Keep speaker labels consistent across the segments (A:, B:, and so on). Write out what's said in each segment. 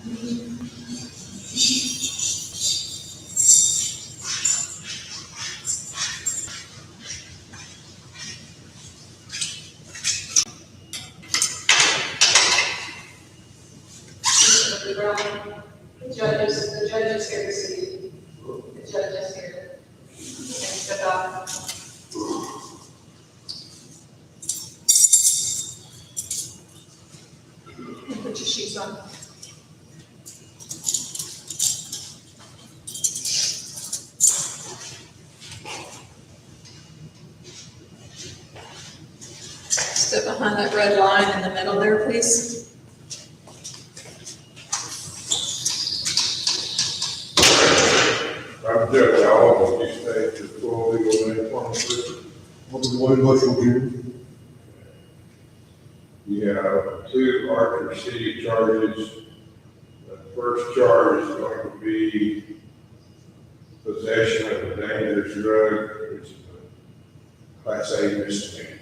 A: The judge is here to see you. The judge is here. And step out. And put your shoes on. Step behind that red line in the middle there, please.
B: I'm Judge Allen, will you state your full legal name for me, please?
C: William Bushel Jr.
B: You have two Archer City charges. The first charge is going to be possession of a dangerous drug, which is a Class A misdemeanor.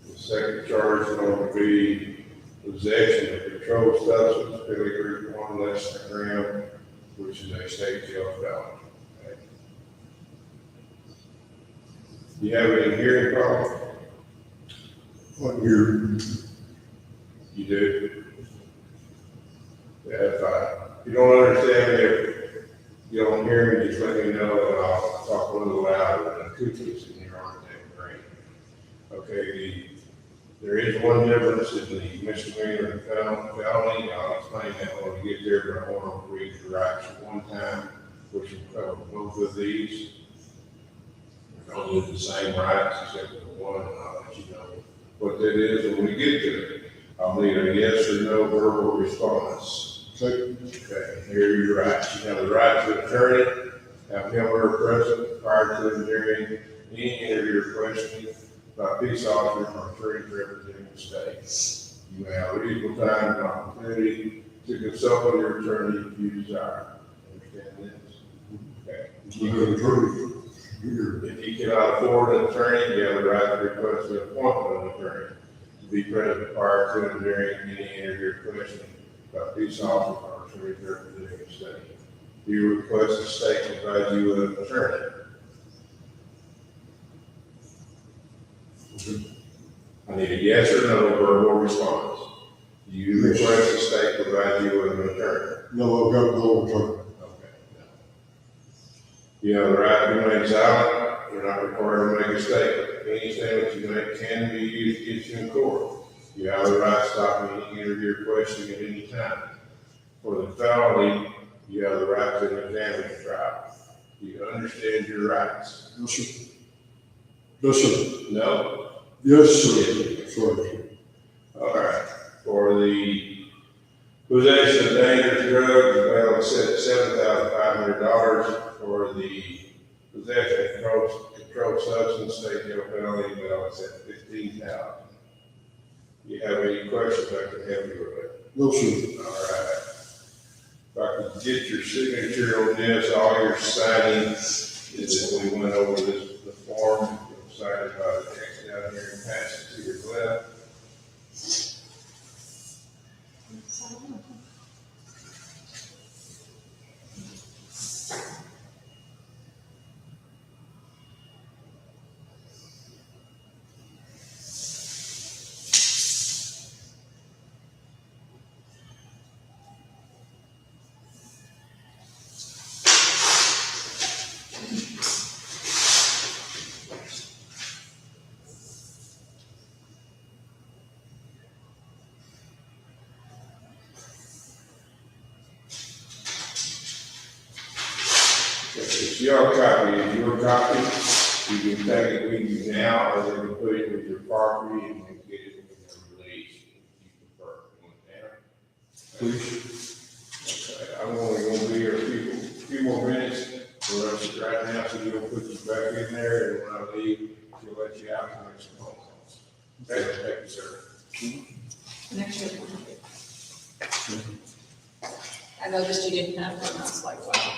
B: The second charge is going to be possession of controlled substance, filigree 1 less than a gram, which is a state jail felony. Okay. Do you have any hearing problems?
C: What year?
B: You do? Yeah, fine. If you don't understand me, if you don't hear me, just let me know and I'll talk a little louder than cookies in your arm and brain. Okay, there is one difference in the misdemeanor and felony. I'll explain that when we get there, but I want to read the rights one time, which will cover both of these. We're going to do the same rights except for the one, and I'll let you know what that is when we get to it. I'll need a yes or no verbal response.
C: Second.
B: Okay, here are your rights. You have the right to an attorney, have him or her present prior to and during any interview or questioning by a peace officer or attorney representing the state. You have reasonable time and opportunity to consult with your attorney if you desire. Understand this? Okay.
C: You got an attorney here.
B: If you cannot afford an attorney, you have the right to request the appointment of an attorney to be present prior to and during any interview or questioning by a peace officer or attorney representing the state. Do you request the state to provide you with an attorney? I need a yes or no verbal response. Do you request the state to provide you with an attorney?
C: No, I've got no attorney.
B: Okay. You have the right to remain silent. You're not required to make a statement. Any statement you make can be used against you in court. You have the right to stop any interview or questioning at any time. For the felony, you have the right to examine the trial. Do you understand your rights?
C: Yes, sir. Yes, sir.
B: No?
C: Yes, sir. Sorry.
B: All right. For the possession of dangerous drugs, the bail is set at $7,500. For the possession of controlled substance, state jail penalty, bail is at $15,000. Do you have any questions I can help you with?
C: No, sir.
B: All right. If I could get your signature on this, all your signing is that we went over the form, you'll sign it by the text down here and pass it to your left. It's your copy, it's your copy. You can take it with you now, or you can put it with your property and you can get it when you're released. You prefer it down. Okay, I'm only gonna be here a few more minutes, for us right now, so you'll put you back in there, and when I leave, she'll let you out and make some phone calls. Okay, thank you, sir.
A: Next year. I noticed you didn't have one, I was like, wow.